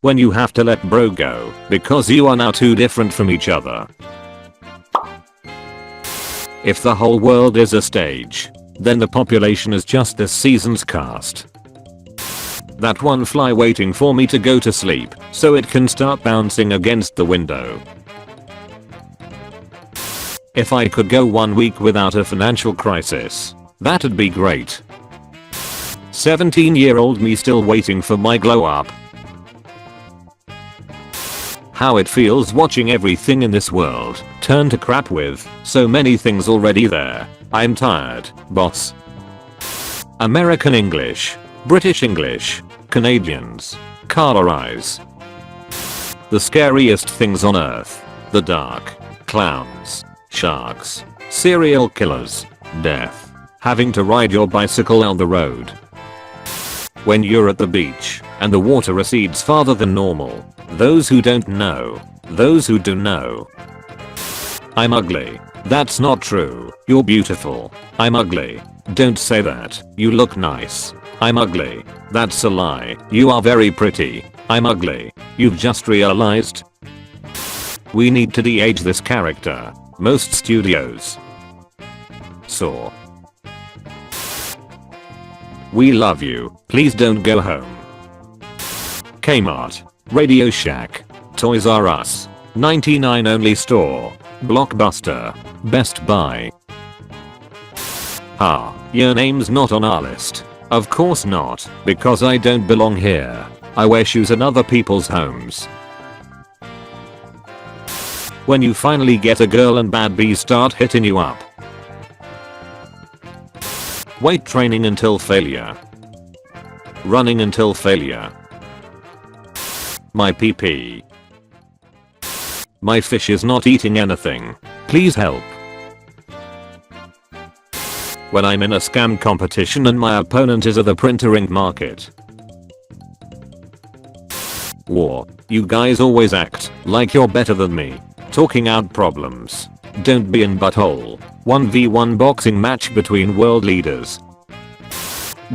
When you have to let bro go because you are now too different from each other. If the whole world is a stage, then the population is just this season's cast. That one fly waiting for me to go to sleep so it can start bouncing against the window. If I could go 1 week without a financial crisis, that'd be great. 17-year-old me still waiting for my glow up. How it feels watching everything in this world turn to crap with so many things already there. I'm tired, boss. American English, British English, Canadians, color eyes. The scariest things on earth. The dark, clowns, sharks, serial killers, death, having to ride your bicycle on the road. When you're at the beach and the water recedes farther than normal. Those who don't know. Those who do know. I'm ugly. That's not true. You're beautiful. I'm ugly. Don't say that. You look nice. I'm ugly. That's a lie. You are very pretty. I'm ugly. You've just realized? We need to de-age this character. Most studios. Saw. We love you. Please don't go home. Kmart. Radio Shack. Toys R Us. 99 only store. Blockbuster. Best Buy. Your name's not on our list. Of course not, because I don't belong here. I wear shoes in other people's homes. When you finally get a girl and bad bees start hitting you up. Weight training until failure. Running until failure. My PP. My fish is not eating anything. Please help. When I'm in a scam competition and my opponent is at the printer ink market. War. You guys always act like you're better than me. Talking out problems. Don't be in butthole. 1v1 boxing match between world leaders.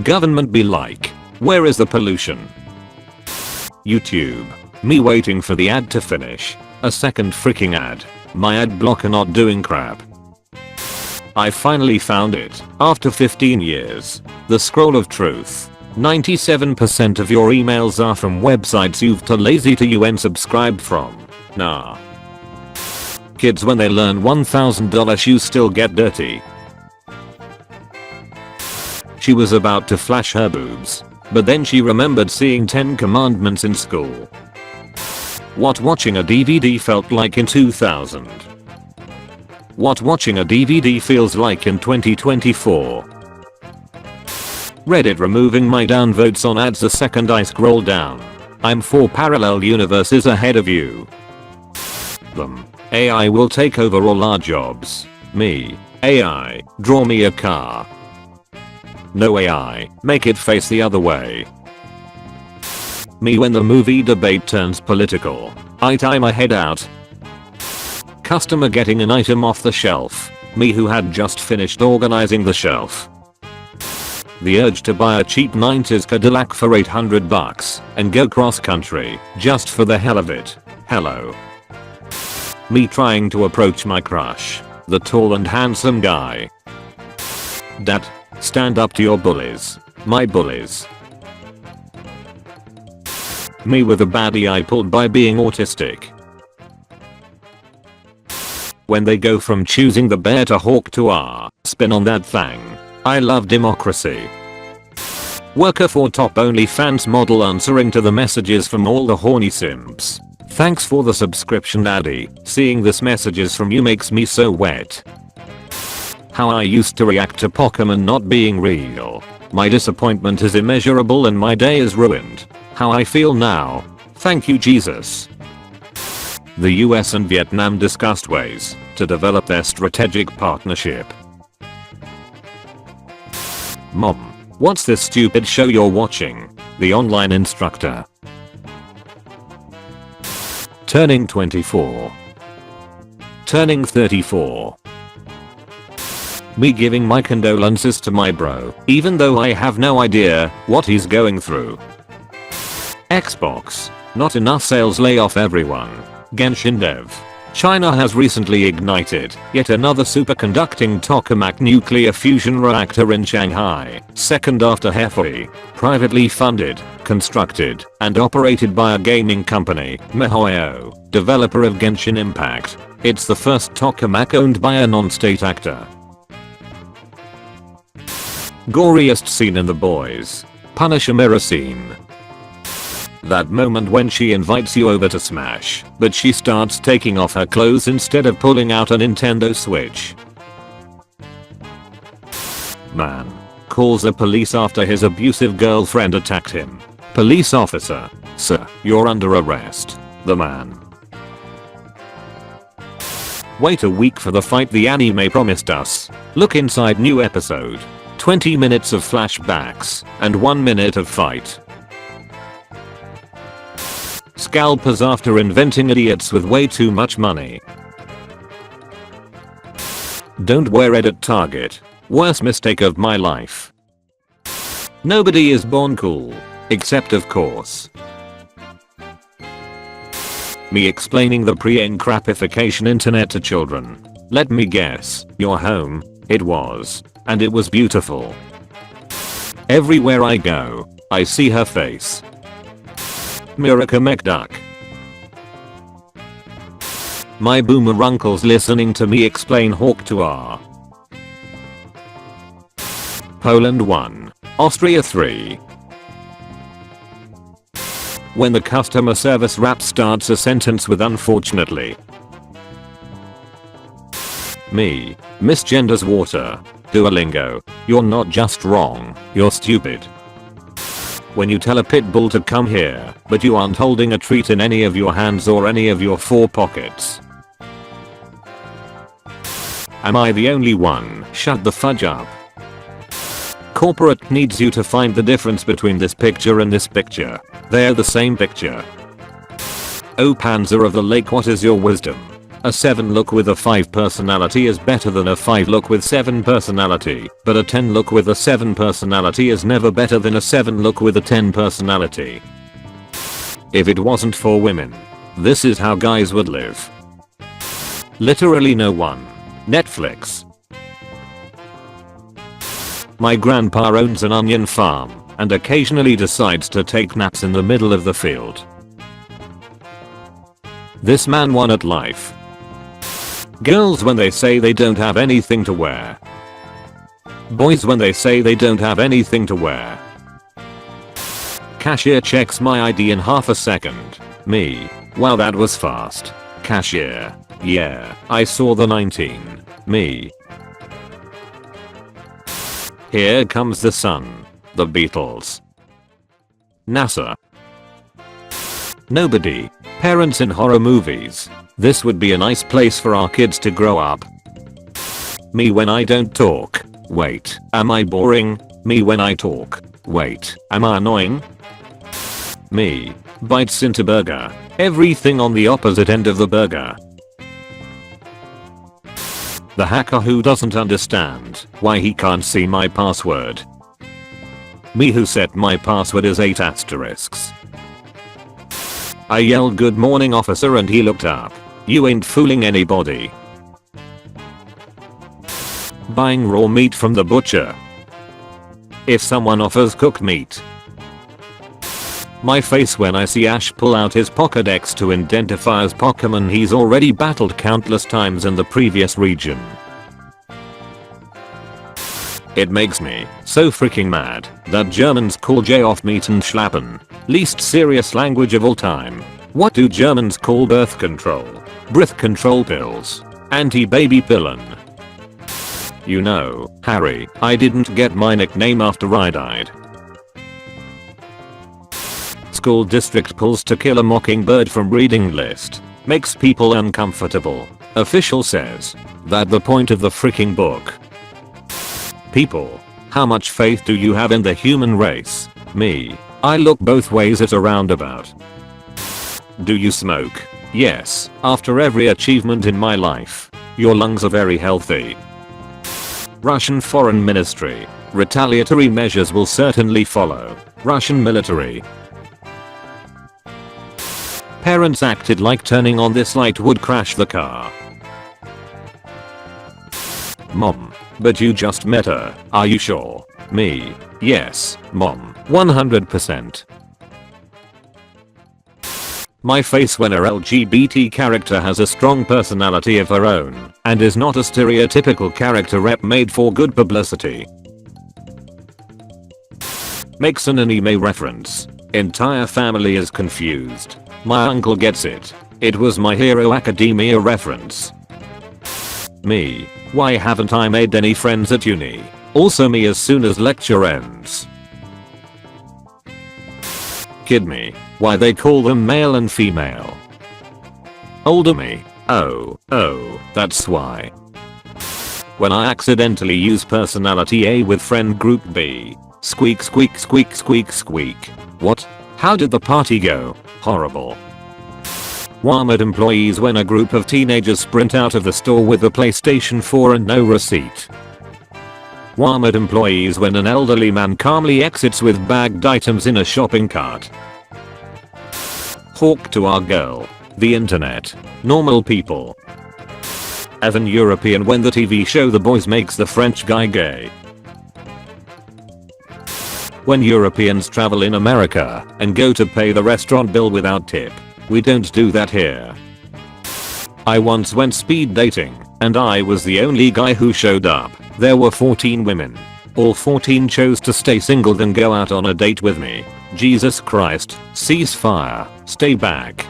Government be like, where is the pollution? YouTube. Me waiting for the ad to finish. A second freaking ad. My ad blocker not doing crap. I finally found it. After 15 years. The scroll of truth. 97% of your emails are from websites you've too lazy to unsubscribe from. Nah. Kids when they learn $1,000 shoes still get dirty. She was about to flash her boobs. But then she remembered seeing 10 Commandments in school. What watching a DVD felt like in 2000. What watching a DVD feels like in 2024. Reddit removing my downvotes on ads the second I scroll down. I'm 4 parallel universes ahead of you. Them. AI will take over all our jobs. Me. AI, draw me a car. No AI, make it face the other way. Me when the movie debate turns political. I tie my head out. Customer getting an item off the shelf. Me who had just finished organizing the shelf. The urge to buy a cheap 90s Cadillac for $800 and go cross country just for the hell of it. Hello. Me trying to approach my crush. The tall and handsome guy. Dad. Stand up to your bullies. My bullies. Me with a baddie I pulled by being autistic. When they go from choosing the bear to hawk to spin on that thing. I love democracy. Worker for top OnlyFans model answering to the messages from all the horny simps. Thanks for the subscription daddy. Seeing this messages from you makes me so wet. How I used to react to Pokemon not being real. My disappointment is immeasurable and my day is ruined. How I feel now. Thank you Jesus. The US and Vietnam discussed ways to develop their strategic partnership. Mom, what's this stupid show you're watching? The online instructor. Turning 24. Turning 34. Me giving my condolences to my bro, even though I have no idea what he's going through. Xbox. Not enough sales, lay off everyone. Genshin Dev. China has recently ignited yet another superconducting tokamak nuclear fusion reactor in Shanghai, second after Hefei. Privately funded, constructed, and operated by a gaming company, MiHoYo, developer of Genshin Impact. It's the first tokamak owned by a non-state actor. Goriest scene in The Boys. Punisher mirror scene. That moment when she invites you over to smash, but she starts taking off her clothes instead of pulling out a Nintendo Switch. Man calls the police after his abusive girlfriend attacked him. Police officer: "Sir, you're under arrest." The man: "Wait a week for the fight the anime promised us. Look inside new episode. 20 minutes of flashbacks and 1 minute of fight." Scalpers after inventing idiots with way too much money. Don't wear it at Target. Worst mistake of my life. Nobody is born cool. Except of course. Me explaining the pre-encrapification internet to children. Let me guess, your home. It was. And it was beautiful. Everywhere I go, I see her face. Miraka McDuck. My boomer uncle's listening to me explain Hawk to R. Poland 1. Austria 3. When the customer service rep starts a sentence with "unfortunately." Me. Misgenders water. Duolingo. You're not just wrong, you're stupid. When you tell a pit bull to come here, but you aren't holding a treat in any of your hands or any of your 4 pockets. Am I the only one? Shut the fudge up. Corporate needs you to find the difference between this picture and this picture. They're the same picture. Oh Panzer of the Lake, what is your wisdom? A 7 look with a 5 personality is better than a 5 look with 7 personality, but a 10 look with a 7 personality is never better than a 7 look with a 10 personality. If it wasn't for women, this is how guys would live. Literally no one. Netflix. My grandpa owns an onion farm and occasionally decides to take naps in the middle of the field. This man won at life. Girls when they say they don't have anything to wear. Boys when they say they don't have anything to wear. Cashier checks my ID in half a second. Me. Wow, that was fast. Cashier. Yeah, I saw the 19. Me. Here comes the sun. The Beatles. NASA. Nobody. Parents in horror movies. This would be a nice place for our kids to grow up. Me when I don't talk. Wait, am I boring? Me when I talk. Wait, am I annoying? Me. Bites into burger. Everything on the opposite end of the burger. The hacker who doesn't understand why he can't see my password. Me who set my password as 8 asterisks. I yelled "Good morning officer" and he looked up. You ain't fooling anybody. Buying raw meat from the butcher. If someone offers cooked meat. My face when I see Ash pull out his Pokédex to identify as Pokemon he's already battled countless times in the previous region. It makes me so freaking mad that Germans call J off Mieten Schlappen. Least serious language of all time. What do Germans call birth control? Birth control pills. Anti-baby pillen. You know, Harry, I didn't get my nickname after I died. School district pulls To Kill a Mockingbird from reading list. Makes people uncomfortable. Official says that the point of the freaking book. People, how much faith do you have in the human race? Me. I look both ways at a roundabout. Do you smoke? Yes, after every achievement in my life. Your lungs are very healthy. Russian Foreign Ministry. Retaliatory measures will certainly follow. Russian military. Parents acted like turning on this light would crash the car. Mom. But you just met her, are you sure? Me. Yes, Mom, 100%. My face when a LGBT character has a strong personality of her own and is not a stereotypical character rep made for good publicity. Makes an anime reference. Entire family is confused. My uncle gets it. It was My Hero Academia reference. Me. Why haven't I made any friends at uni? Also me as soon as lecture ends. Kid me. Why they call them male and female. Older me. Oh, that's why. When I accidentally use personality A with friend group B. Squeak squeak squeak squeak squeak. What? How did the party go? Horrible. Walmart employees when a group of teenagers sprint out of the store with a PlayStation 4 and no receipt. Walmart employees when an elderly man calmly exits with bagged items in a shopping cart. Hawk to our girl. The internet. Normal people. Evan European when the TV show The Boys makes the French guy gay. When Europeans travel in America and go to pay the restaurant bill without tip. We don't do that here. I once went speed dating and I was the only guy who showed up. There were 14 women. All 14 chose to stay single than go out on a date with me. Jesus Christ, ceasefire, stay back.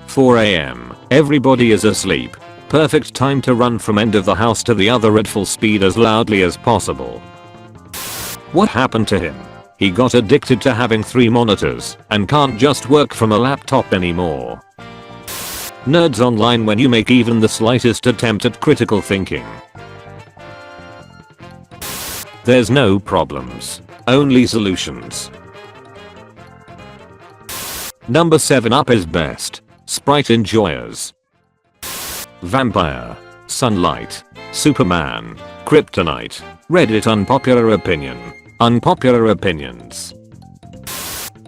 4 AM. Everybody is asleep. Perfect time to run from end of the house to the other at full speed as loudly as possible. What happened to him? He got addicted to having 3 monitors and can't just work from a laptop anymore. Nerds online when you make even the slightest attempt at critical thinking. There's no problems, only solutions. Number 7 up is best. Sprite enjoyers. Vampire. Sunlight. Superman. Kryptonite. Reddit unpopular opinion. Unpopular opinions.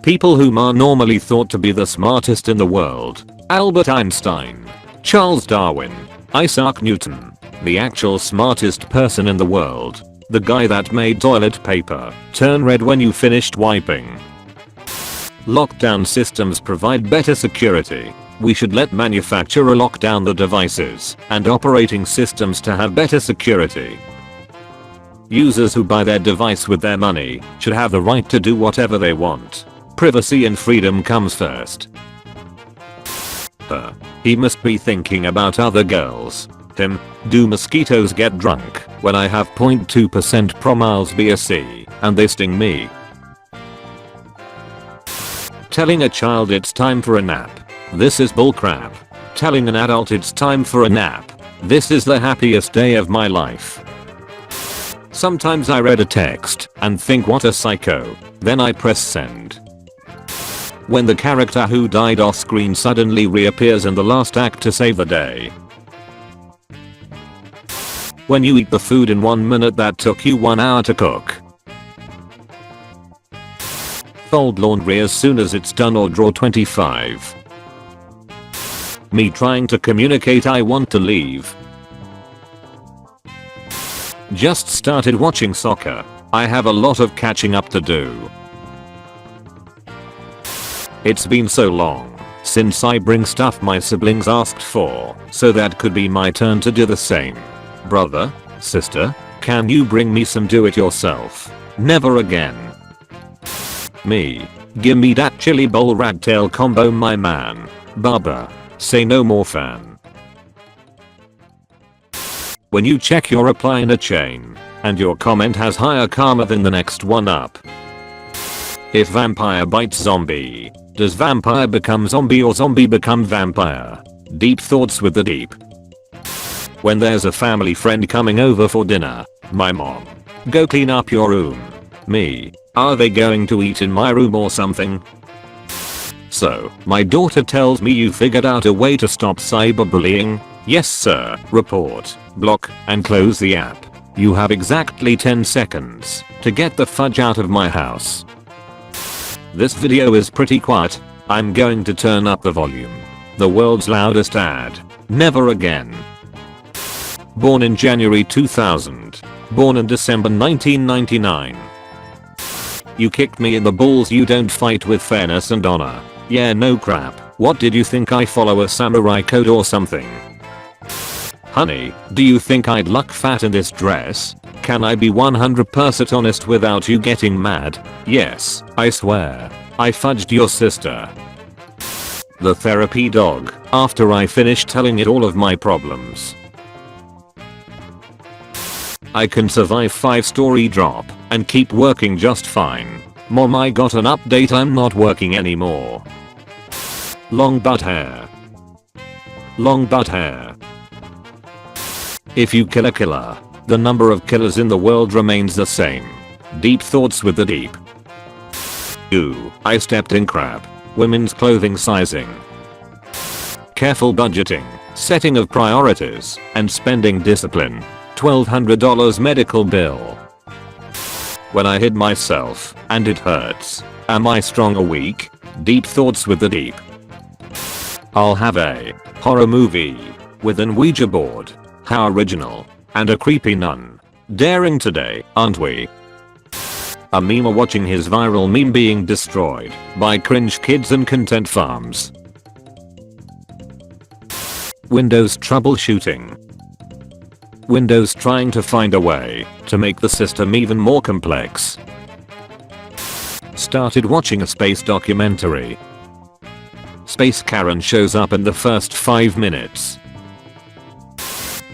People whom are normally thought to be the smartest in the world. Albert Einstein. Charles Darwin. Isaac Newton. The actual smartest person in the world. The guy that made toilet paper turn red when you finished wiping. Lockdown systems provide better security. We should let manufacturer lock down the devices and operating systems to have better security. Users who buy their device with their money should have the right to do whatever they want. Privacy and freedom comes first. He must be thinking about other girls. Him. Do mosquitoes get drunk when I have 0.2% promils BSC and they sting me? Telling a child it's time for a nap. This is bullcrap. Telling an adult it's time for a nap. This is the happiest day of my life. Sometimes I read a text and think what a psycho, then I press send. When the character who died off screen suddenly reappears in the last act to save the day. When you eat the food in 1 minute that took you 1 hour to cook. Fold laundry as soon as it's done or draw 25. Me trying to communicate I want to leave. Just started watching soccer. I have a lot of catching up to do. It's been so long since I bring stuff my siblings asked for, so that could be my turn to do the same. Brother? Sister? Can you bring me some do it yourself? Never again. Me. Gimme that chili bowl ragtail combo my man. Baba. Say no more fan. When you check your reply in a chain and your comment has higher karma than the next one up. If vampire bites zombie, does vampire become zombie or zombie become vampire? Deep thoughts with the deep. When there's a family friend coming over for dinner, my mom. Go clean up your room. Me. Are they going to eat in my room or something? So, my daughter tells me you figured out a way to stop cyberbullying? Yes sir. Report, block, and close the app. You have exactly 10 seconds to get the fudge out of my house. This video is pretty quiet. I'm going to turn up the volume. The world's loudest ad. Never again. Born in January 2000. Born in December 1999. You kicked me in the balls. You don't fight with fairness and honor. Yeah, no crap. What did you think? I follow a samurai code or something? Honey, do you think I'd look fat in this dress? Can I be 100% honest without you getting mad? Yes, I swear. I fudged your sister. The therapy dog, after I finished telling it all of my problems. I can survive 5-story drop and keep working just fine. Mom, I got an update. I'm not working anymore. Long butt hair. Long butt hair. If you kill a killer, the number of killers in the world remains the same. Deep thoughts with the deep. Ooh, I stepped in crap. Women's clothing sizing. Careful budgeting, setting of priorities, and spending discipline. $1,200 medical bill. When I hit myself, and it hurts. Am I strong or weak? Deep thoughts with the deep. I'll have a horror movie with an Ouija board. How original. And a creepy nun. Daring today, aren't we? A memer watching his viral meme being destroyed by cringe kids and content farms. Windows troubleshooting. Windows trying to find a way to make the system even more complex. Started watching a space documentary. Space Karen shows up in the first 5 minutes.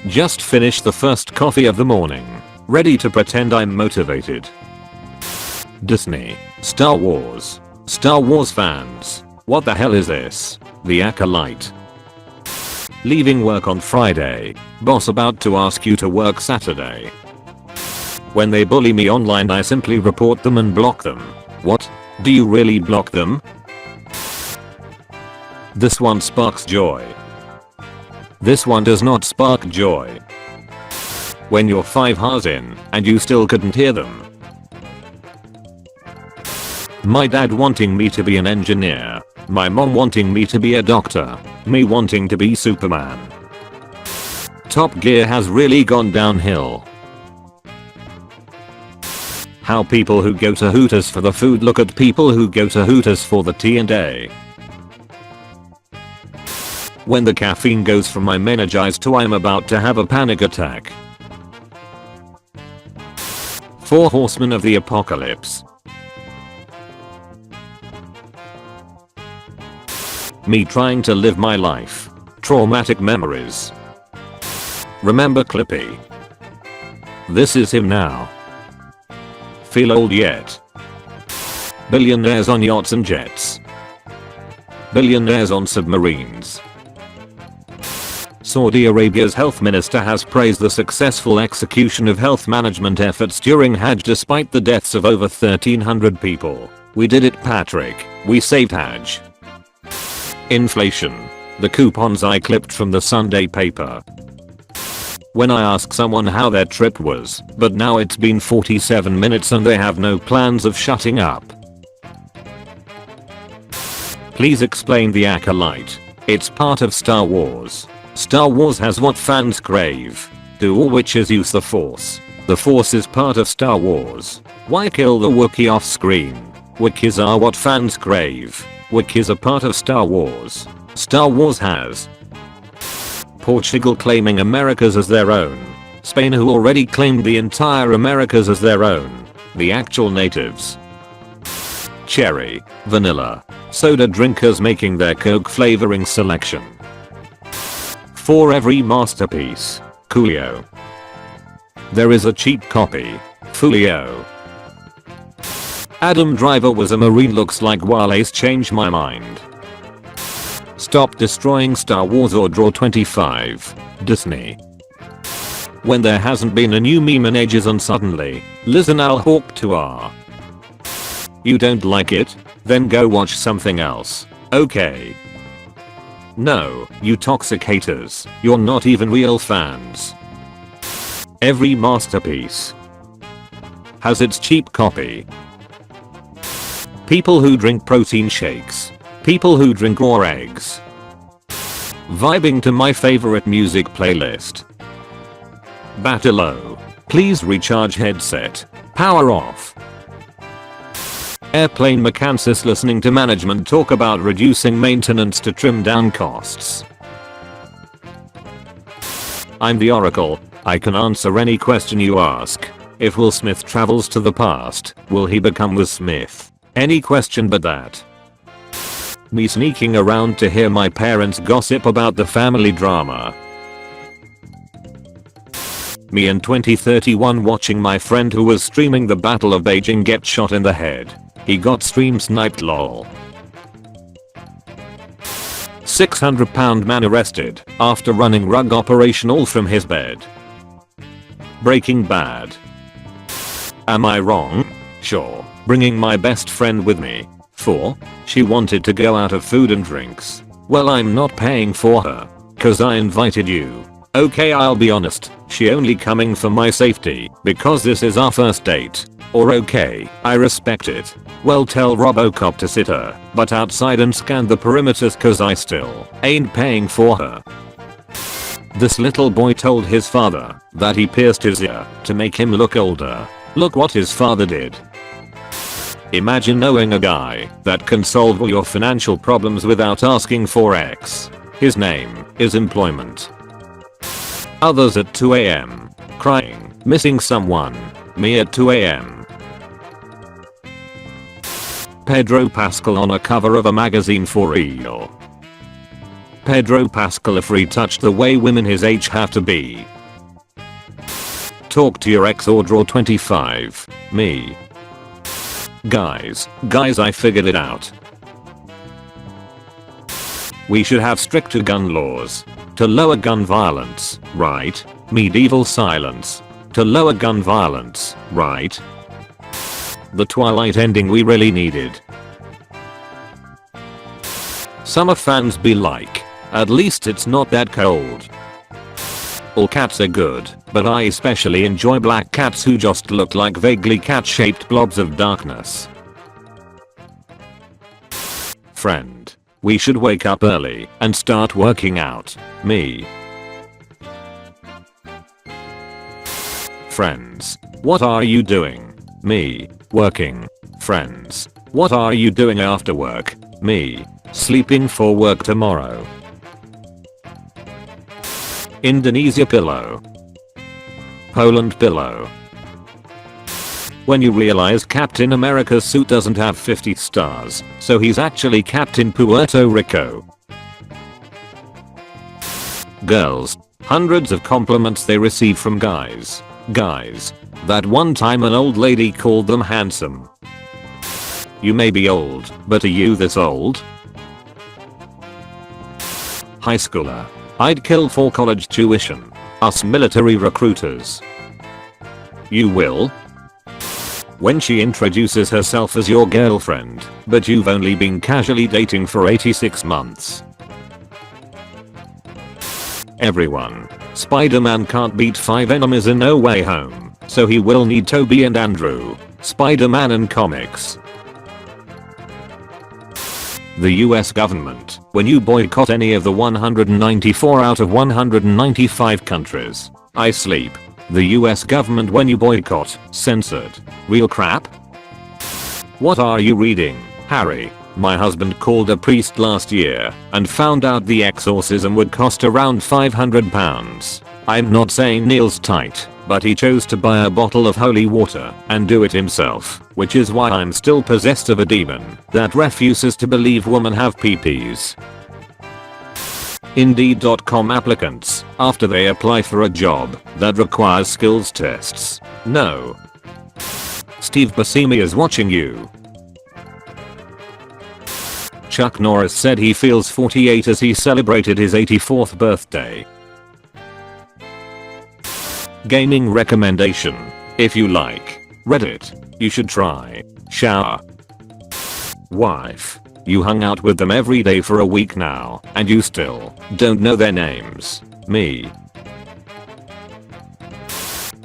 Just finished the first coffee of the morning. Ready to pretend I'm motivated. Disney. Star Wars. Star Wars fans. What the hell is this? The Acolyte. Leaving work on Friday. Boss about to ask you to work Saturday. When they bully me online, I simply report them and block them. What? Do you really block them? This one sparks joy. This one does not spark joy. When you're 5 hours in and you still couldn't hear them. My dad wanting me to be an engineer. My mom wanting me to be a doctor. Me wanting to be Superman. Top Gear has really gone downhill. How people who go to Hooters for the food look at people who go to Hooters for the T&A. When the caffeine goes from I'm energized to I'm about to have a panic attack. 4 Horsemen of the Apocalypse. Me trying to live my life. Traumatic memories. Remember Clippy? This is him now. Feel old yet? Billionaires on yachts and jets. Billionaires on submarines. Saudi Arabia's health minister has praised the successful execution of health management efforts during Hajj despite the deaths of over 1,300 people. We did it, Patrick. We saved Hajj. Inflation. The coupons I clipped from the Sunday paper. When I ask someone how their trip was, but now it's been 47 minutes and they have no plans of shutting up. Please explain the Acolyte. It's part of Star Wars. Star Wars has what fans crave. Do all witches use the Force? The Force is part of Star Wars. Why kill the Wookiee off screen? Wookiees are what fans crave. Wookiees are part of Star Wars. Star Wars has Portugal claiming Americas as their own. Spain who already claimed the entire Americas as their own. The actual natives. Cherry, vanilla, soda drinkers making their Coke flavoring selection. For every masterpiece, Coolio. There is a cheap copy, Foolio. Adam Driver was a Marine looks like Wallace changed my mind. Stop destroying Star Wars or draw 25, Disney. When there hasn't been a new meme in ages and suddenly, Liz and Al Hawk 2R. You don't like it? Then go watch something else, okay? No, you toxic haters, you're not even real fans. Every masterpiece has its cheap copy. People who drink protein shakes. People who drink raw eggs. Vibing to my favorite music playlist. Battle. Please recharge headset. Power off. Airplane mechanics listening to management talk about reducing maintenance to trim down costs. I'm the Oracle. I can answer any question you ask. If Will Smith travels to the past, will he become Will Smith? Any question but that. Me sneaking around to hear my parents gossip about the family drama. Me in 2031 watching my friend who was streaming the Battle of Beijing get shot in the head. He got stream sniped lol. 600-pound man arrested after running rug operation all from his bed. Breaking Bad. Am I wrong? Sure. Bringing my best friend with me. 4. She wanted to go out of food and drinks. Well, I'm not paying for her. Cause I invited you. Okay, I'll be honest. She only coming for my safety because this is our first date. Or okay, I respect it. Well, tell Robocop to sit her but outside and scan the perimeters cause I still ain't paying for her. This little boy told his father that he pierced his ear to make him look older. Look what his father did. Imagine knowing a guy that can solve all your financial problems without asking for X. His name is employment. Others at 2 AM. Crying, missing someone. Me at 2 AM. Pedro Pascal on a cover of a magazine for real. Pedro Pascal if retouched the way women his age have to be. Talk to your ex or draw 25. Me. Guys, I figured it out. We should have stricter gun laws. To lower gun violence, right? Medieval silence. To lower gun violence, right? The Twilight ending we really needed. Summer fans be like, at least it's not that cold. All cats are good, but I especially enjoy black cats who just look like vaguely cat-shaped blobs of darkness. Friend. We should wake up early and start working out. Me. Friends. What are you doing? Me. Working. Friends. What are you doing after work? Me. Sleeping for work tomorrow. Indonesia pillow. Poland pillow. When you realize Captain America's suit doesn't have 50 stars, so he's actually Captain Puerto Rico. Girls. Hundreds of compliments they receive from guys. Guys. That one time an old lady called them handsome. You may be old, but are you this old? High schooler. I'd kill for college tuition. Us military recruiters. You will? When she introduces herself as your girlfriend, but you've only been casually dating for 86 months. Everyone. Spider-Man can't beat 5 enemies in No Way Home, so he will need Toby and Andrew. Spider-Man and comics. The US government, when you boycott any of the 194 out of 195 countries. I sleep. The US government when you boycott, censored. Real crap? What are you reading, Harry? My husband called a priest last year and found out the exorcism would cost around £500. I'm not saying Neil's tight, but he chose to buy a bottle of holy water and do it himself, which is why I'm still possessed of a demon that refuses to believe women have peepees. Indeed.com applicants, after they apply for a job that requires skills tests. No. Steve Buscemi is watching you. Chuck Norris said he feels 48 as he celebrated his 84th birthday. Gaming recommendation. If you like Reddit, you should try Shower. Wife. You hung out with them every day for a week now, and you still don't know their names. Me.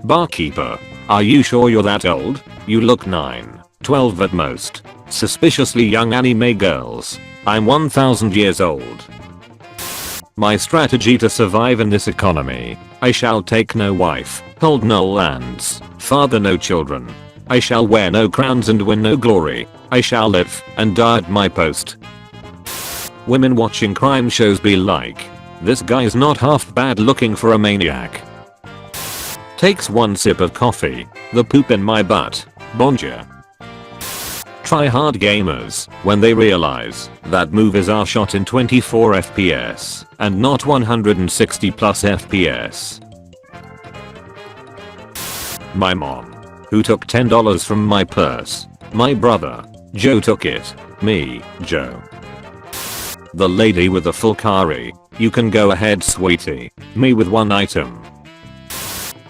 Barkeeper. Are you sure you're that old? You look 9, 12 at most. Suspiciously young anime girls. I'm 1000 years old. My strategy to survive in this economy. I shall take no wife, hold no lands, father no children. I shall wear no crowns and win no glory. I shall live and die at my post. Women watching crime shows be like, this guy's not half bad looking for a maniac. Takes one sip of coffee, the poop in my butt, bonjour. Try hard gamers when they realize that movies are shot in 24 FPS and not 160 plus FPS. My mom, who took $10 from my purse. My brother, Joe took it. Me, Joe. The lady with the full curry. You can go ahead sweetie. Me with one item.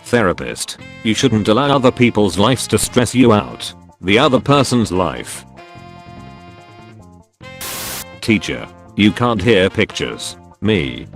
Therapist. You shouldn't allow other people's lives to stress you out. The other person's life. Teacher. You can't hear pictures. Me.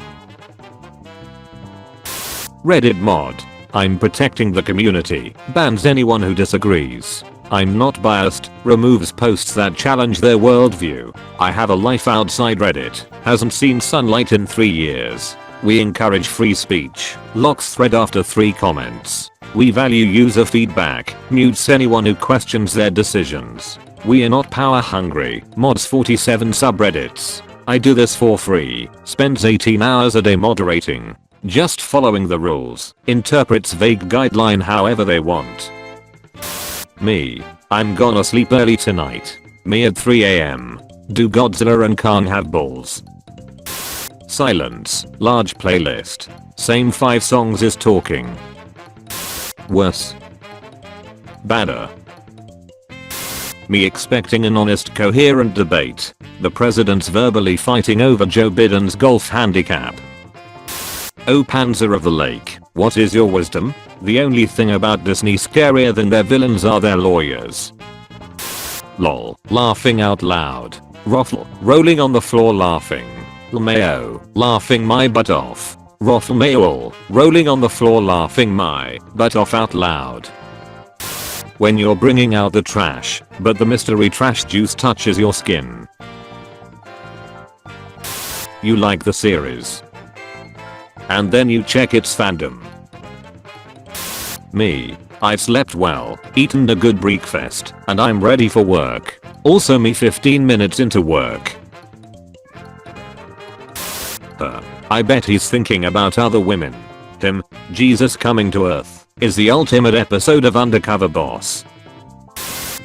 Reddit mod. I'm protecting the community. Bans anyone who disagrees. I'm not biased. Removes posts that challenge their worldview. I have a life outside Reddit. Hasn't seen sunlight in 3 years. We encourage free speech. Locks thread after 3 comments. We value user feedback. Mutes anyone who questions their decisions. We are not power hungry. Mods 47 subreddits. I do this for free. Spends 18 hours a day moderating. Just following the rules. Interprets vague guideline however they want. Me. I'm gonna sleep early tonight. Me at 3 AM. Do Godzilla and Kong have balls? Silence. Large playlist. Same 5 songs is talking. Worse. Badder. Me expecting an honest coherent debate. The president's verbally fighting over Joe Biden's golf handicap. Oh Panzer of the Lake, what is your wisdom? The only thing about Disney scarier than their villains are their lawyers. Lol, laughing out loud. Roffle, rolling on the floor laughing. Lmao, laughing my butt off. Roffle mayo, rolling on the floor laughing my butt off out loud. When you're bringing out the trash, but the mystery trash juice touches your skin. You like the series. And then you check its fandom. Me. I've slept well, eaten a good breakfast, and I'm ready for work. Also me 15 minutes into work. I bet he's thinking about other women. Him, Jesus coming to earth, is the ultimate episode of Undercover Boss.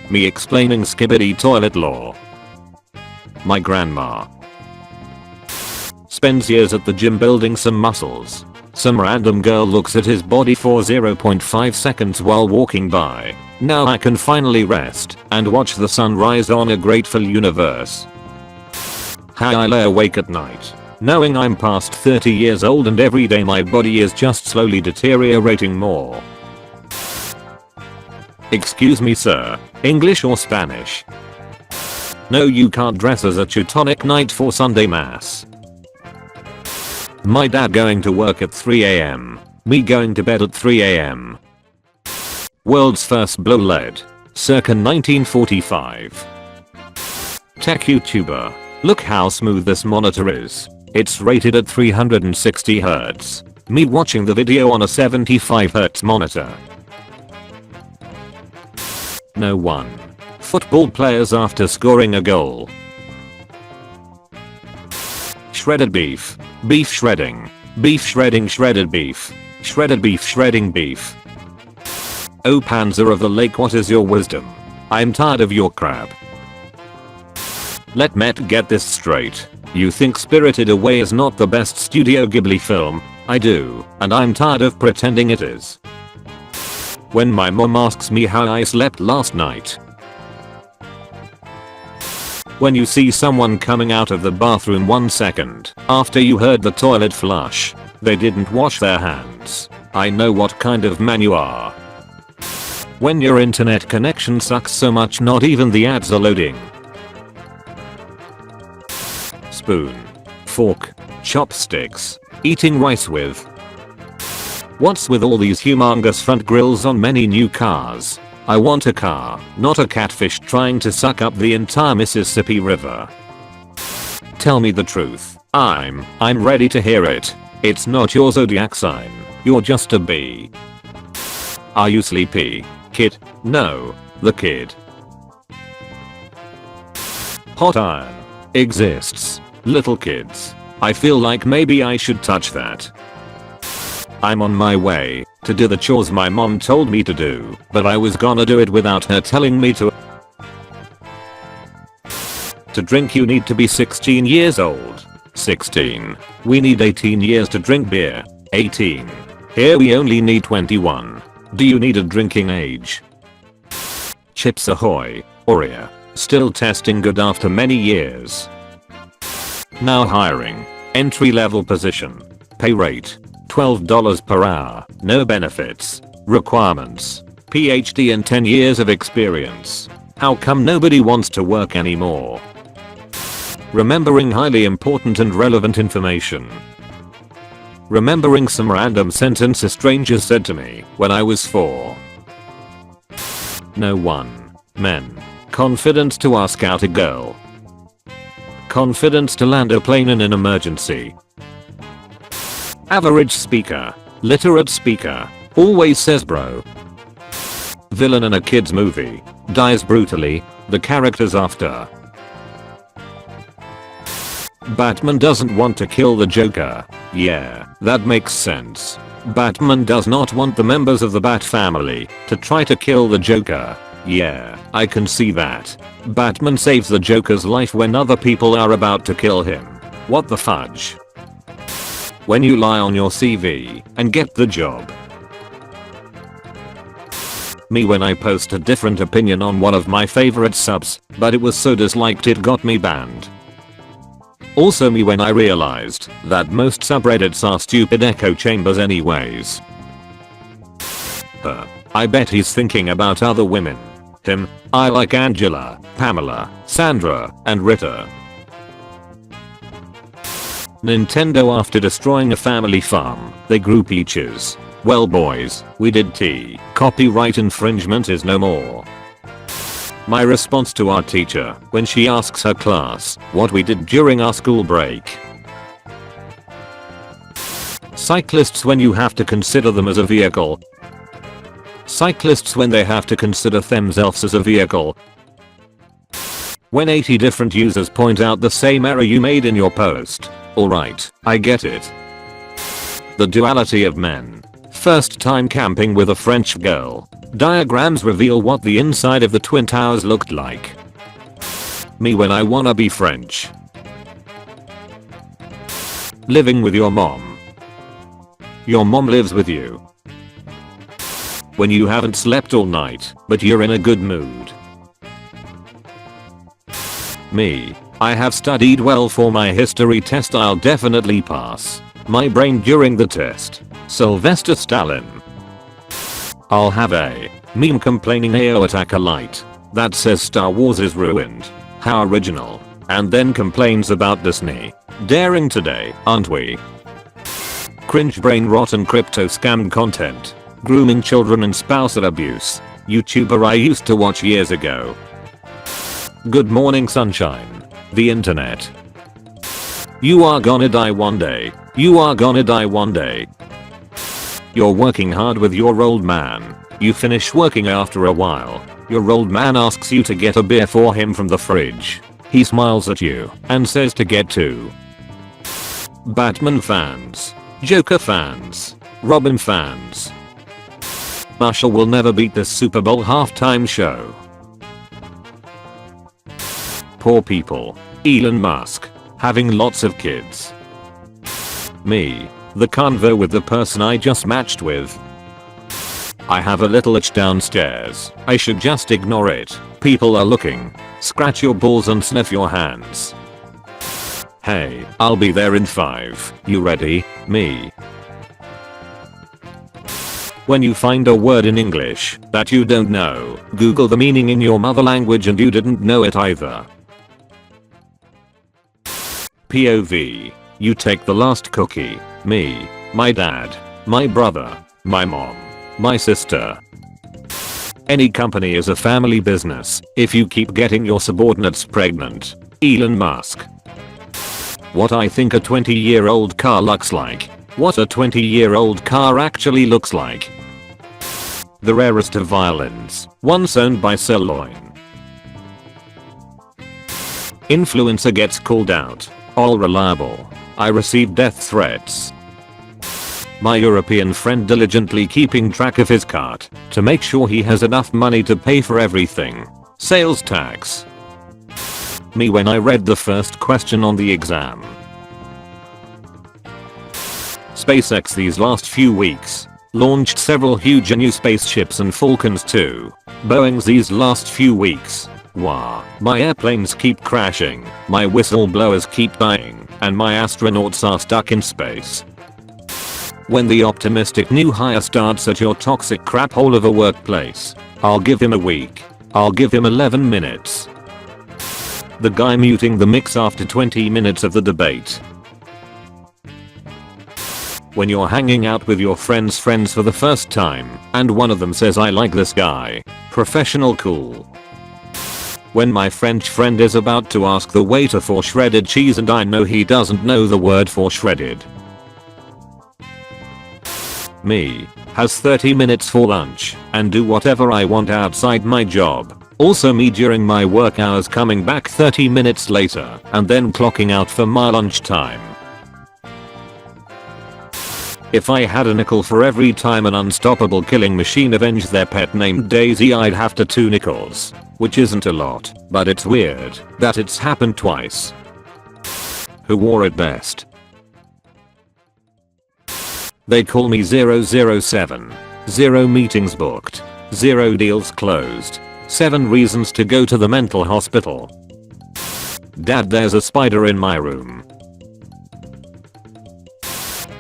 Me explaining skibbity toilet law. My grandma. Spends years at the gym building some muscles. Some random girl looks at his body for 0.5 seconds while walking by. Now I can finally rest and watch the sun rise on a grateful universe. How I lay awake at night, knowing I'm past 30 years old and every day my body is just slowly deteriorating more. Excuse me sir, English or Spanish? No, you can't dress as a Teutonic Knight for Sunday mass. My dad going to work at 3 AM. Me going to bed at 3 AM. World's first blow LED. Circa 1945. Tech YouTuber. Look how smooth this monitor is. It's rated at 360Hz. Me watching the video on a 75Hz monitor. No one. Football players after scoring a goal. Shredded beef. Beef shredding. Beef shredding shredded beef. Shredded beef shredding beef. Oh Panzer of the Lake, what is your wisdom? I'm tired of your crap. Let Met get this straight. You think Spirited Away is not the best Studio Ghibli film? I do, and I'm tired of pretending it is. When my mom asks me how I slept last night. When you see someone coming out of the bathroom 1 second after you heard the toilet flush, they didn't wash their hands. I know what kind of man you are. When your internet connection sucks so much not even the ads are loading. Spoon. Fork. Chopsticks. Eating rice with. What's with all these humongous front grills on many new cars? I want a car, not a catfish trying to suck up the entire Mississippi River. Tell me the truth. I'm ready to hear it. It's not your zodiac sign. You're just a bee. Are you sleepy, kid? No, the kid. Hot iron exists. Little kids. I feel like maybe I should touch that. I'm on my way to do the chores my mom told me to do, but I was gonna do it without her telling me to. To drink you need to be 16 years old. 16. We need 18 years to drink beer. 18. Here we only need 21. Do you need a drinking age? Chips Ahoy. Oreo. Still testing good after many years. Now hiring. Entry level position. Pay rate. $12 per hour. No benefits. Requirements. PhD and 10 years of experience. How come nobody wants to work anymore? Remembering highly important and relevant information. Remembering some random sentence a stranger said to me when I was 4. No one. Men. Confidence to ask out a girl. Confidence to land a plane in an emergency. Average speaker. Literate speaker. Always says bro. Villain in a kid's movie. Dies brutally. The character's after. Batman doesn't want to kill the Joker. Yeah, that makes sense. Batman does not want the members of the Bat family to try to kill the Joker. Yeah, I can see that. Batman saves the Joker's life when other people are about to kill him. What the fudge? When you lie on your CV and get the job. Me when I post a different opinion on one of my favorite subs, but it was so disliked it got me banned. Also me when I realized that most subreddits are stupid echo chambers anyways. I bet he's thinking about other women. Him, I like Angela, Pamela, Sandra, and Rita. Nintendo after destroying a family farm, they grew peaches. Well boys, we did tea. Copyright infringement is no more. My response to our teacher when she asks her class what we did during our school break. Cyclists when you have to consider them as a vehicle. Cyclists when they have to consider themselves as a vehicle. When 80 different users point out the same error you made in your post. Alright, I get it. The duality of men. First time camping with a French girl. Diagrams reveal what the inside of the Twin Towers looked like. Me when I wanna be French. Living with your mom. Your mom lives with you. When you haven't slept all night, but you're in a good mood. Me. I have studied well for my history test, I'll definitely pass. My brain during the test. Sylvester Stallone. I'll have a meme complaining AO attack a light that says Star Wars is ruined. How original. And then complains about Disney. Daring today, aren't we? Cringe brain rot and crypto scam content. Grooming children and spousal abuse. YouTuber I used to watch years ago. Good morning sunshine. The internet. You are gonna die one day. You are gonna die one day. You're working hard with your old man. You finish working after a while. Your old man asks you to get a beer for him from the fridge. He smiles at you and says to get two. Batman fans. Joker fans. Robin fans. Marshall will never beat this Super Bowl halftime show. Poor people. Elon Musk. Having lots of kids. Me. The convo with the person I just matched with. I have a little itch downstairs. I should just ignore it. People are looking. Scratch your balls and sniff your hands. Hey, I'll be there in 5. You ready? Me. When you find a word in English that you don't know, Google the meaning in your mother language and you didn't know it either. POV. You take the last cookie. Me. My dad. My brother. My mom. My sister. Any company is a family business if you keep getting your subordinates pregnant. Elon Musk. What I think a 20-year-old car looks like. What a 20-year-old car actually looks like. The rarest of violins, once owned by Sirloin. Influencer gets called out. All reliable. I received death threats. My European friend diligently keeping track of his cart to make sure he has enough money to pay for everything. Sales tax. Me when I read the first question on the exam. SpaceX these last few weeks launched several huge new spaceships and Falcons too. Boeing's these last few weeks. Wow, my airplanes keep crashing, my whistleblowers keep dying, and my astronauts are stuck in space. When the optimistic new hire starts at your toxic crap hole of a workplace, I'll give him a week. I'll give him 11 minutes. The guy muting the mix after 20 minutes of the debate. When you're hanging out with your friends for the first time, and one of them says I like this guy. Professional cool. When my French friend is about to ask the waiter for shredded cheese and I know he doesn't know the word for shredded. Me. Has 30 minutes for lunch and do whatever I want outside my job. Also me during my work hours coming back 30 minutes later and then clocking out for my lunch time. If I had a nickel for every time an unstoppable killing machine avenged their pet named Daisy, I'd have to 2 nickels. Which isn't a lot, but it's weird that it's happened twice. Who wore it best? They call me 007. 0 meetings booked. 0 deals closed. 7 reasons to go to the mental hospital. Dad, there's a spider in my room.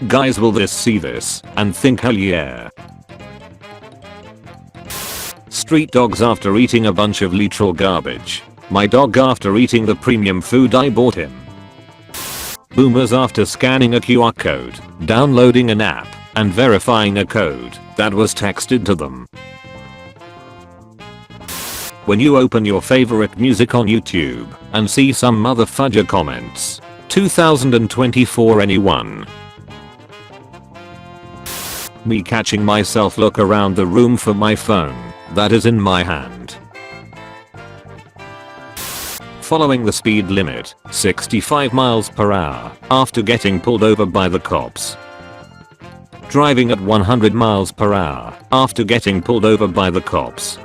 Guys, will this see this and think hell yeah. Street dogs after eating a bunch of literal garbage. My dog after eating the premium food I bought him. Boomers after scanning a QR code, downloading an app, and verifying a code that was texted to them. When you open your favorite music on YouTube and see some motherfudger comments. 2024 anyone? Me catching myself look around the room for my phone that is in my hand. Following the speed limit, 65 miles per hour, after getting pulled over by the cops. Driving at 100 miles per hour, after getting pulled over by the cops.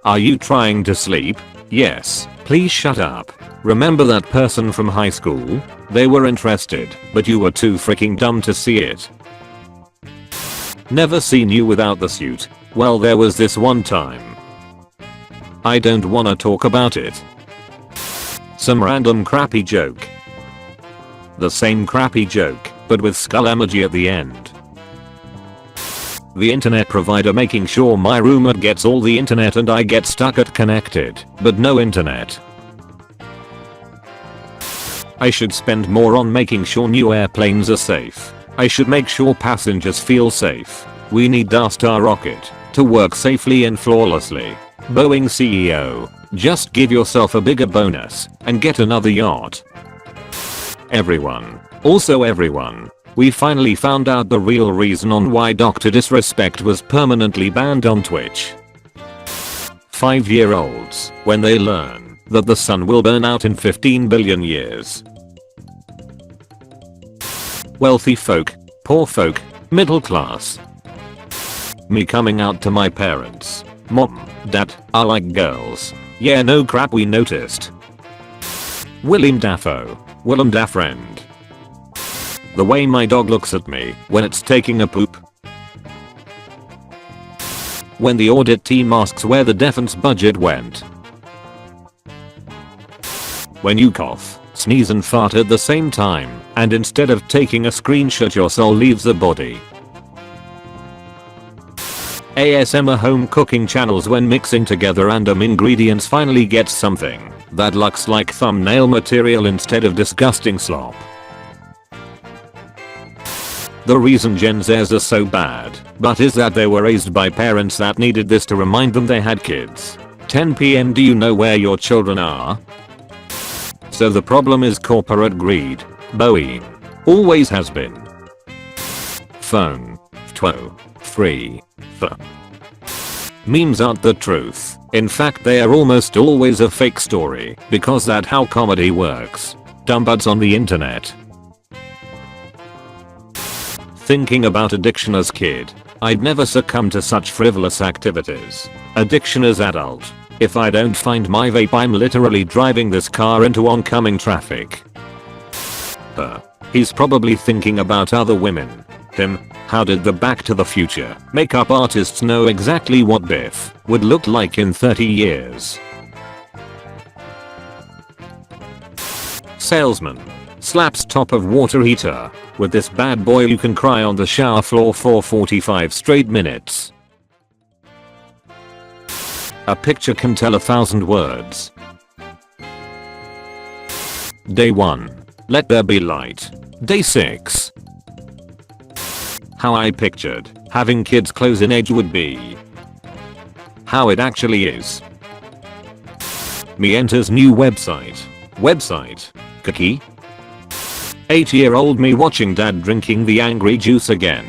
Are you trying to sleep? Yes, please shut up. Remember that person from high school? They were interested, but you were too freaking dumb to see it. Never seen you without the suit. Well, there was this one time. I don't wanna talk about it. Some random crappy joke. The same crappy joke, but with skull emoji at the end. The internet provider making sure my roommate gets all the internet and I get stuck at connected, but no internet. I should spend more on making sure new airplanes are safe. I should make sure passengers feel safe. We need our star rocket to work safely and flawlessly. Boeing CEO, just give yourself a bigger bonus and get another yacht. Everyone. Also everyone. We finally found out the real reason on why Dr. Disrespect was permanently banned on Twitch. 5-year-olds, when they learn that the sun will burn out in 15 billion years. Wealthy folk, poor folk, middle class. Me coming out to my parents. Mom, Dad, I like girls. Yeah, no crap, we noticed. Willem Dafoe. Willem Dafoe. The way my dog looks at me when it's taking a poop. When the audit team asks where the defense budget went. When you cough, sneeze and fart at the same time, and instead of taking a screenshot your soul leaves the body. ASMR home cooking channels when mixing together random ingredients finally gets something that looks like thumbnail material instead of disgusting slop. The reason Gen Zers are so bad, but is that they were raised by parents that needed this to remind them they had kids. 10 PM, do you know where your children are? So the problem is corporate greed. Boeing. Always has been. Phone. Phtwo. Free. Memes aren't the truth. In fact, they are almost always a fake story because that's how comedy works. Dumbuds on the internet. Thinking about addiction as kid. I'd never succumb to such frivolous activities. Addiction as adult. If I don't find my vape, I'm literally driving this car into oncoming traffic. He's probably thinking about other women. Him. How did the Back to the Future makeup artists know exactly what Biff would look like in 30 years? Salesman. Slaps top of water heater. With this bad boy you can cry on the shower floor for 45 straight minutes. A picture can tell 1,000 words. Day 1. Let there be light. Day 6. How I pictured having kids close in age would be. How it actually is. Me enters new website. Cookie. 8-year-old me watching dad drinking the angry juice again.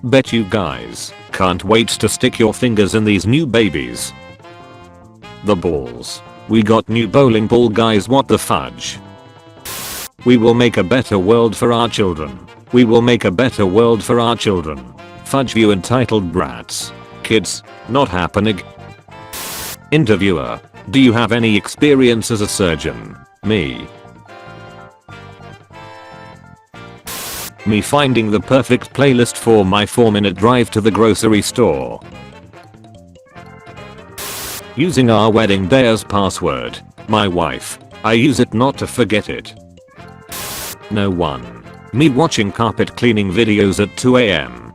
Bet you guys can't wait to stick your fingers in these new babies. The balls. We got new bowling ball, guys, what the fudge. We will make a better world for our children. We will make a better world for our children. Fudge you entitled brats. Kids, not happening. Interviewer. Do you have any experience as a surgeon? Me finding the perfect playlist for my 4-minute drive to the grocery store. Using our wedding day as password. My wife. I use it not to forget it. No one. Me watching carpet cleaning videos at 2 AM.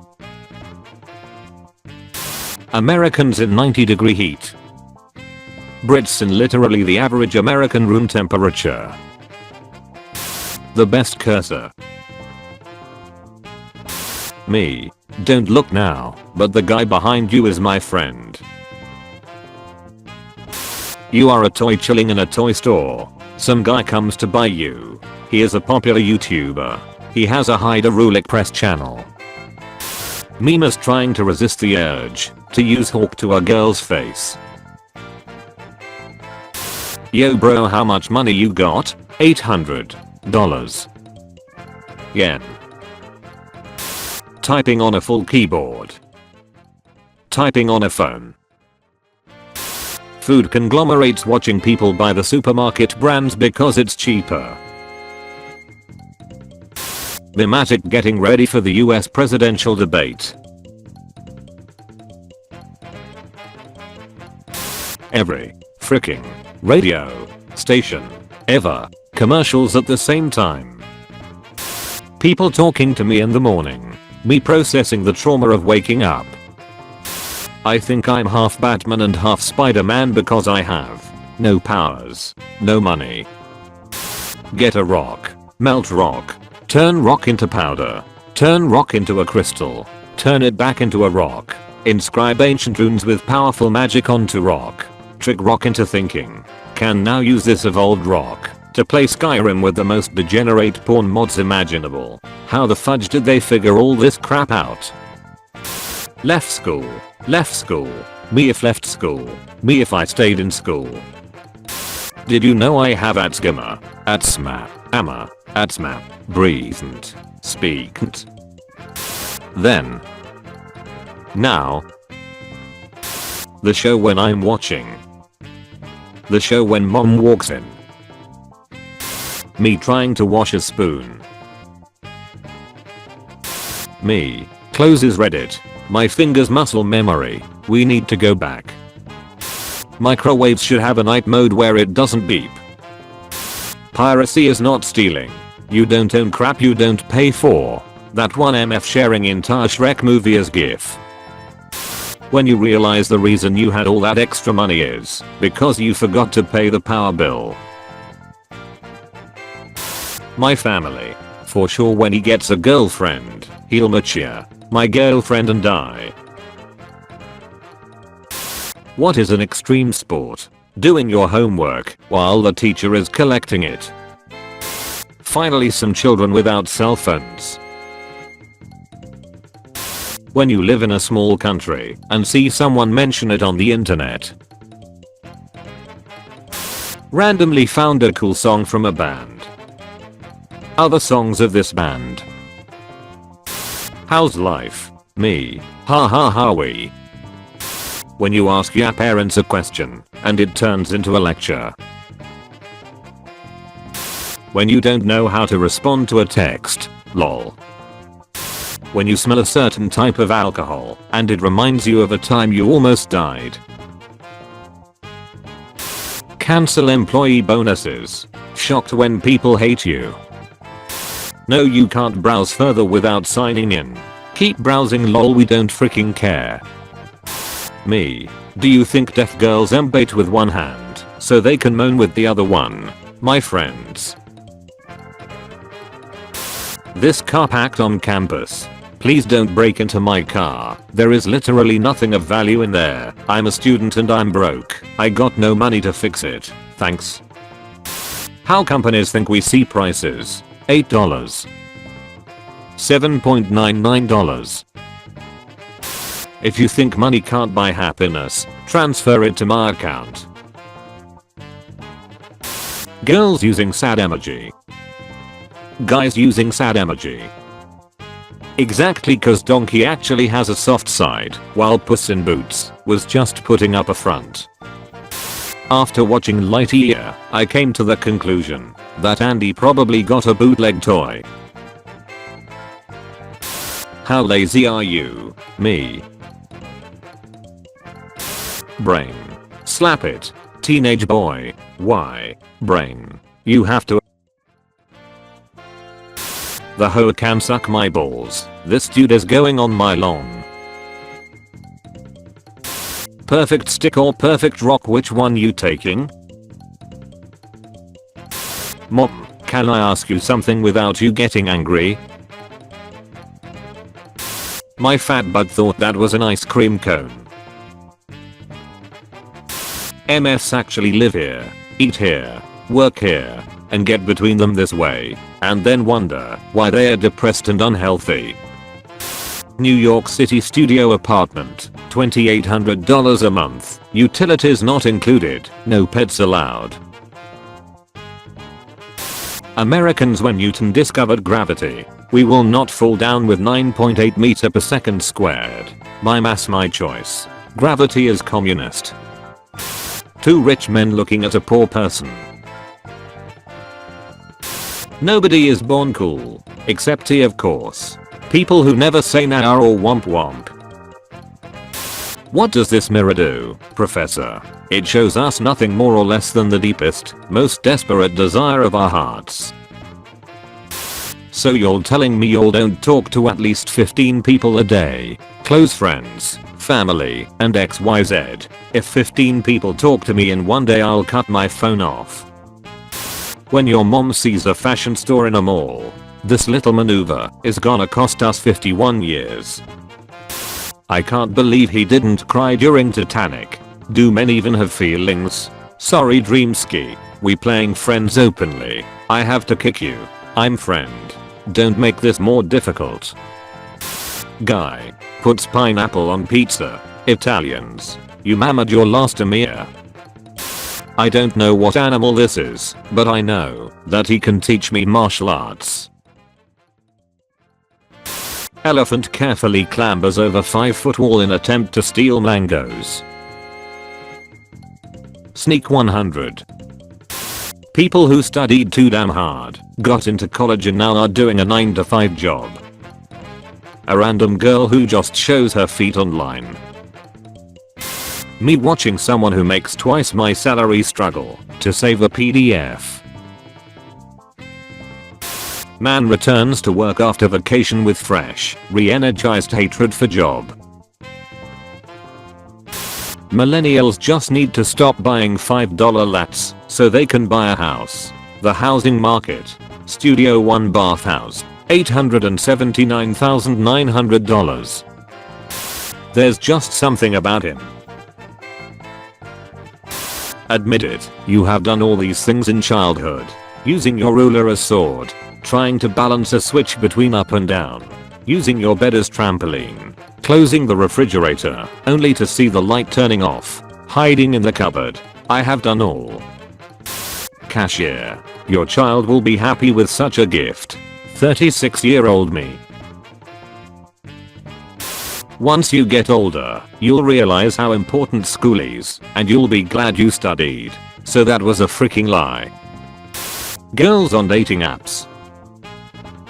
Americans in 90-degree heat. Brits in literally the average American room temperature. The best cursor. Me. Don't look now, but the guy behind you is my friend. You are a toy chilling in a toy store. Some guy comes to buy you. He is a popular YouTuber. He has a Hide a Rulik Press channel. Memes trying to resist the urge to use Hawk to a girl's face. Yo bro, how much money you got? $800. Yen. Typing on a full keyboard. Typing on a phone. Food conglomerates watching people buy the supermarket brands because it's cheaper. Bimatic getting ready for the US presidential debate. Every freaking radio station ever. Commercials at the same time. People talking to me in the morning. Me processing the trauma of waking up. I think I'm half Batman and half Spider-Man because I have no powers, no money. Get a rock. Melt rock. Turn rock into powder. Turn rock into a crystal. Turn it back into a rock. Inscribe ancient runes with powerful magic onto rock. Trick rock into thinking. Can now use this evolved rock to play Skyrim with the most degenerate porn mods imaginable. How the fudge did they figure all this crap out? Left school. Left school. Me if left school. Me if I stayed in school. Did you know I have Alzheimer? Atsma. Amma. Atsma. Breathed. Speaked. Then. Now. The show when I'm watching. The show when mom walks in. Me trying to wash a spoon. Me. Closes Reddit. My fingers muscle memory. We need to go back. Microwaves should have a night mode where it doesn't beep. Piracy is not stealing. You don't own crap you don't pay for. That one MF sharing entire Shrek movie as GIF. When you realize the reason you had all that extra money is because you forgot to pay the power bill. My family. For sure when he gets a girlfriend, he'll mature. My girlfriend and I. What is an extreme sport? doing your homework while the teacher is collecting it. Finally, some children without cell phones. When you live in a small country and see someone mention it on the internet. Randomly found a cool song from a band. Other songs of this band. How's life? Me. Ha ha ha we. When you ask your parents a question and it turns into a lecture. When you don't know how to respond to a text. Lol. When you smell a certain type of alcohol and it reminds you of a time you almost died. Cancel employee bonuses. Shocked when people hate you. No, you can't browse further without signing in. Keep browsing, lol, we don't freaking care. Me. Do you think deaf girls embait with one hand so they can moan with the other one? My friends. This car packed on campus. Please don't break into my car. There is literally nothing of value in there. I'm a student and I'm broke. I got no money to fix it. Thanks. How companies think we see prices. $8. $7.99. If you think money can't buy happiness, transfer it to my account. Girls using sad emoji. Guys using sad emoji. Exactly, cause donkey actually has a soft side, while Puss in Boots was just putting up a front. After watching Lightyear, I came to the conclusion that Andy probably got a bootleg toy. How lazy are you? Me. Brain. Slap it. Teenage boy. Why? Brain. You have to. The hoe can suck my balls. This dude is going on my lawn. Perfect stick or perfect rock, which one you taking? Mom, can I ask you something without you getting angry? My fat butt thought that was an ice cream cone. MFs actually live here, eat here, work here, and get between them this way, and then wonder why they are depressed and unhealthy. New York City studio apartment, $2,800 a month, utilities not included, no pets allowed. Americans, when Newton discovered gravity, we will not fall down with 9.8 meter per second squared. My mass, my choice. Gravity is communist. Two rich men looking at a poor person. Nobody is born cool, except he, of course. People who never say nah or womp womp. What does this mirror do, Professor? It shows us nothing more or less than the deepest, most desperate desire of our hearts. So you're telling me you don't talk to at least 15 people a day? Close friends, family, and XYZ. If 15 people talk to me in one day, I'll cut my phone off. When your mom sees a fashion store in a mall, this little maneuver is gonna cost us 51 years. I can't believe he didn't cry during Titanic. Do men even have feelings? Sorry Dreamski, we playing friends openly. I have to kick you. I'm friend. Don't make this more difficult. Guy puts pineapple on pizza. Italians, you mamad your last Amir. I don't know what animal this is, but I know that he can teach me martial arts. Elephant carefully clambers over 5-foot wall in attempt to steal mangoes. Sneak 100. People who studied too damn hard, got into college and now are doing a 9-to-5 job. A random girl who just shows her feet online. Me watching someone who makes twice my salary struggle to save a PDF. Man returns to work after vacation with fresh, re-energized hatred for job. Millennials just need to stop buying $5 lats so they can buy a house. The housing market. Studio One bathhouse. $879,900. There's just something about him. Admit it, you have done all these things in childhood. Using your ruler as sword. Trying to balance a switch between up and down. Using your bed as trampoline. Closing the refrigerator, only to see the light turning off. Hiding in the cupboard. I have done all. Cashier. Your child will be happy with such a gift. 36-year-old me. Once you get older, you'll realize how important school is, and you'll be glad you studied. So that was a freaking lie. Girls on dating apps.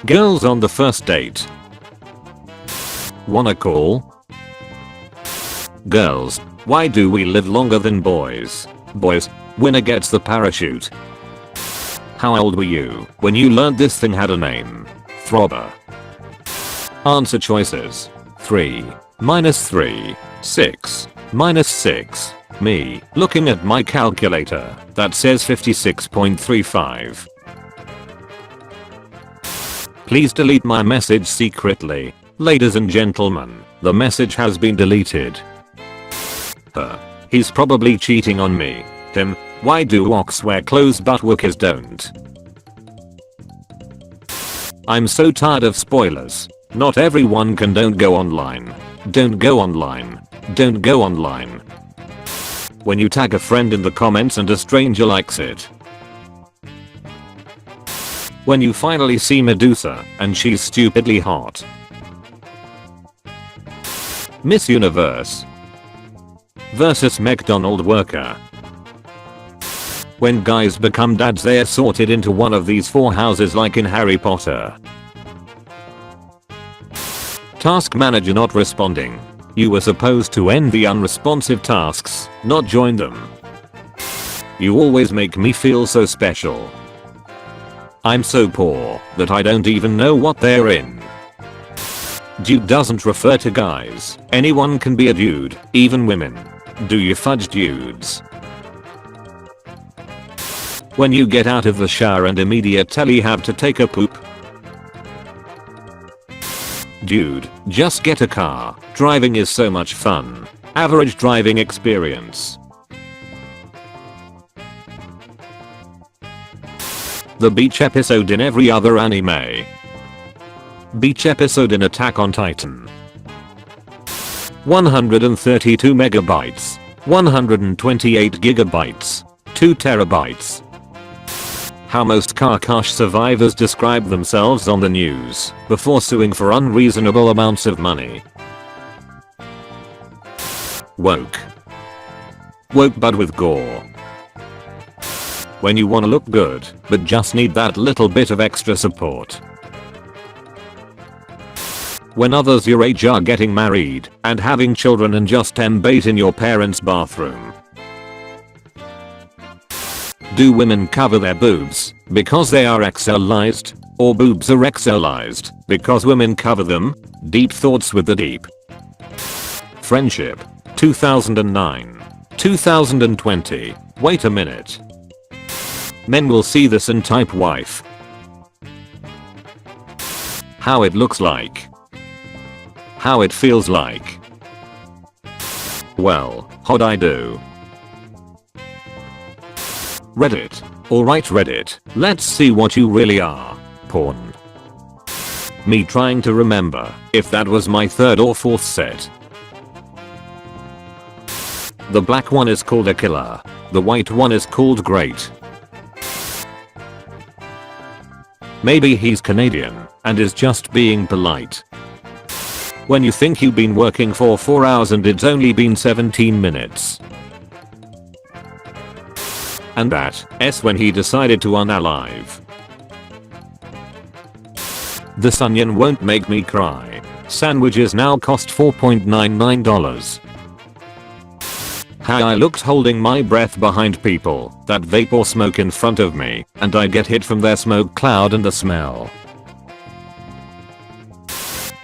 Girls on the first date. Wanna call? Girls, why do we live longer than boys? Boys, winner gets the parachute. How old were you when you learned this thing had a name? Throbber. Answer choices. 3, -3, 6, -6. Me, looking at my calculator, that says 56.35. Please delete my message secretly. Ladies and gentlemen, the message has been deleted. He's probably cheating on me. Him, why do woks wear clothes but wookers don't? I'm so tired of spoilers. Not everyone can don't go online. Don't go online. Don't go online. When you tag a friend in the comments and a stranger likes it. When you finally see Medusa and she's stupidly hot. Miss Universe versus McDonald worker. When guys become dads, they are sorted into one of these 4 houses like in Harry Potter. Task manager not responding. You were supposed to end the unresponsive tasks, not join them. You always make me feel so special. I'm so poor that I don't even know what they're in. Dude doesn't refer to guys. Anyone can be a dude, even women. Do you fudge dudes? When you get out of the shower and immediately have to take a poop. Dude, just get a car. Driving is so much fun. Average driving experience. The beach episode in every other anime. Beach episode in Attack on Titan. 132 megabytes. 128 gigabytes. 2 terabytes. How most car crash survivors describe themselves on the news before suing for unreasonable amounts of money. Woke. Woke but with gore. When you wanna look good, but just need that little bit of extra support. When others your age are getting married and having children and just embate in your parents' bathroom. Do women cover their boobs because they are XLized, or boobs are XLized because women cover them? Deep thoughts with the deep. Friendship. 2009. 2020. Wait a minute. Men will see this and type wife. How it looks like. How it feels like. Well, how'd I do? Reddit. Alright Reddit, let's see what you really are. Porn. Me trying to remember if that was my 3rd or 4th set. The black one is called a killer. The white one is called great. Maybe he's Canadian and is just being polite. When you think you've been working for 4 hours and it's only been 17 minutes. And that S when he decided to unalive. This onion won't make me cry. Sandwiches now cost $4.99. How I looked holding my breath behind people that vape or smoke in front of me, and I get hit from their smoke cloud and the smell.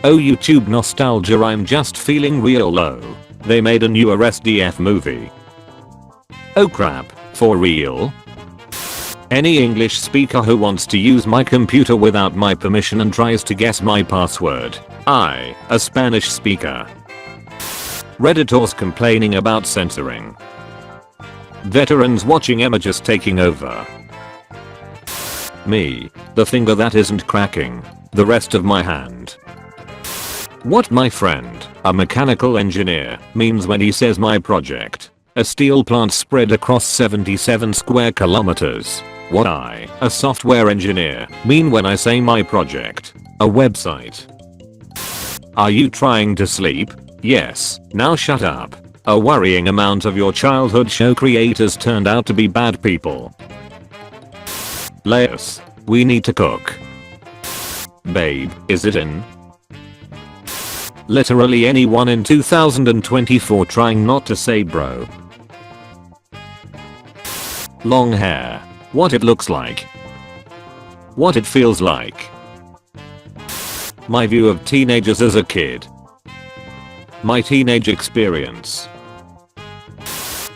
Oh YouTube nostalgia, I'm just feeling real low. They made a new RSDF movie. Oh crap, for real? Any English speaker who wants to use my computer without my permission and tries to guess my password. I, a Spanish speaker. Redditors complaining about censoring. Veterans watching images taking over. Me, the finger that isn't cracking. The rest of my hand. What my friend, a mechanical engineer, means when he says my project. A steel plant spread across 77 square kilometers. What I, a software engineer, mean when I say my project. A website. Are you trying to sleep? Yes, now shut up. A worrying amount of your childhood show creators turned out to be bad people. Laius, we need to cook. Babe, is it in? Literally anyone in 2024 trying not to say bro. Long hair. What it looks like. What it feels like. My view of teenagers as a kid. My teenage experience.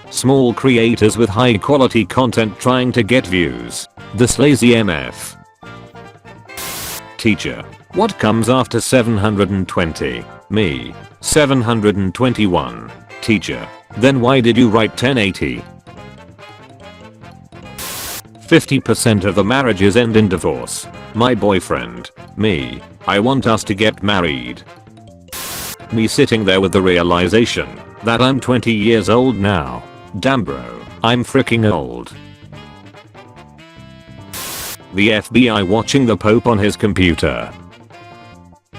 Small creators with high quality content trying to get views. This lazy MF. Teacher. What comes after 720? Me. 721. Teacher. Then why did you write 1080? 50% of the marriages end in divorce. My boyfriend. Me. I want us to get married. Me sitting there with the realization that I'm 20 years old now. Damn bro, I'm freaking old. The FBI watching the Pope on his computer.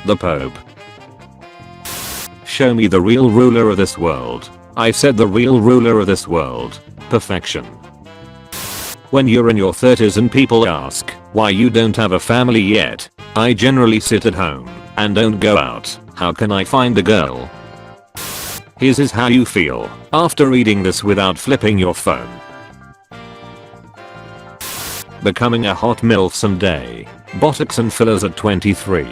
The Pope. Show me the real ruler of this world. I said the real ruler of this world. Perfection. When you're in your 30s and people ask why you don't have a family yet, I generally sit at home and don't go out. How can I find a girl? Here's how you feel after reading this without flipping your phone. Becoming a hot MILF someday. Botox and fillers at 23.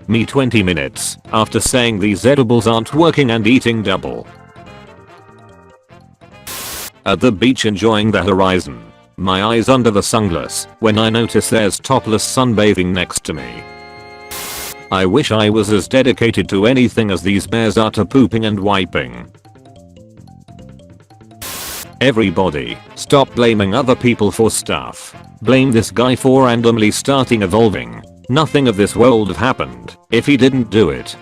Me 20 minutes after saying these edibles aren't working and eating double. At the beach enjoying the horizon. My eyes under the sunglass when I notice there's topless sunbathing next to me. I wish I was as dedicated to anything as these bears are to pooping and wiping. Everybody, stop blaming other people for stuff. Blame this guy for randomly starting evolving. Nothing of this world have happened if he didn't do it.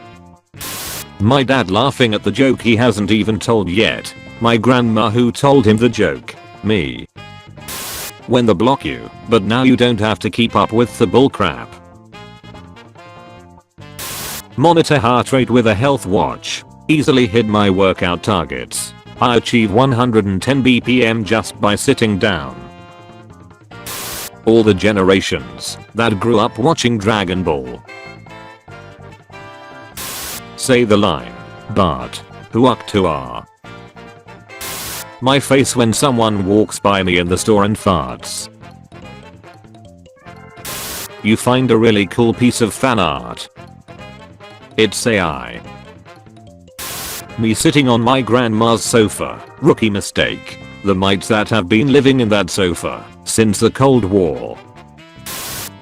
My dad laughing at the joke he hasn't even told yet. My grandma who told him the joke. Me. When they block you, but now you don't have to keep up with the bullcrap. Monitor heart rate with a health watch. Easily hit my workout targets. I achieve 110 BPM just by sitting down. All the generations that grew up watching Dragon Ball. Say the line. But who up to are? My face when someone walks by me in the store and farts. You find a really cool piece of fan art. It's AI. Me sitting on my grandma's sofa. Rookie mistake. The mites that have been living in that sofa since the Cold War.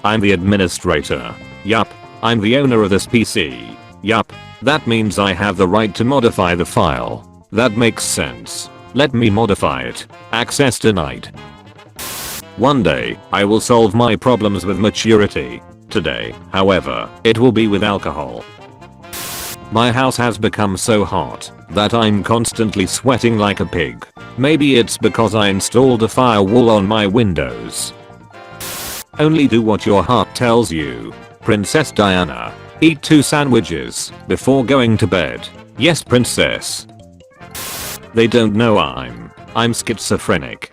I'm the administrator. Yup. I'm the owner of this PC. Yup. That means I have the right to modify the file. That makes sense. Let me modify it. Access denied. One day, I will solve my problems with maturity. Today, however, it will be with alcohol. My house has become so hot that I'm constantly sweating like a pig. Maybe it's because I installed a firewall on my windows. Only do what your heart tells you. Princess Diana. Eat 2 sandwiches before going to bed. Yes, princess. They don't know I'm schizophrenic.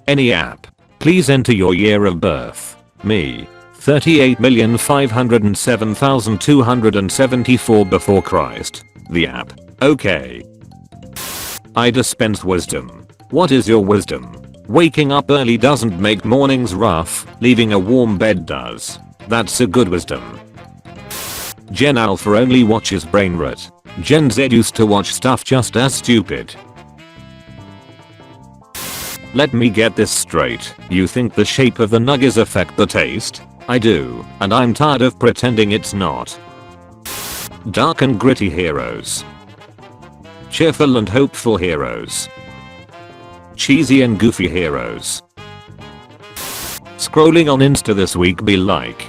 Any app. Please enter your year of birth. Me. 38,507,274 before Christ. The app. Okay. I dispense wisdom. What is your wisdom? Waking up early doesn't make mornings rough, leaving a warm bed does. That's a good wisdom. Gen Alpha only watches Brainrot. Gen Z used to watch stuff just as stupid. Let me get this straight. You think the shape of the nuggies affect the taste? I do, and I'm tired of pretending it's not. Dark and gritty heroes. Cheerful and hopeful heroes. Cheesy and goofy heroes. Scrolling on Insta this week be like,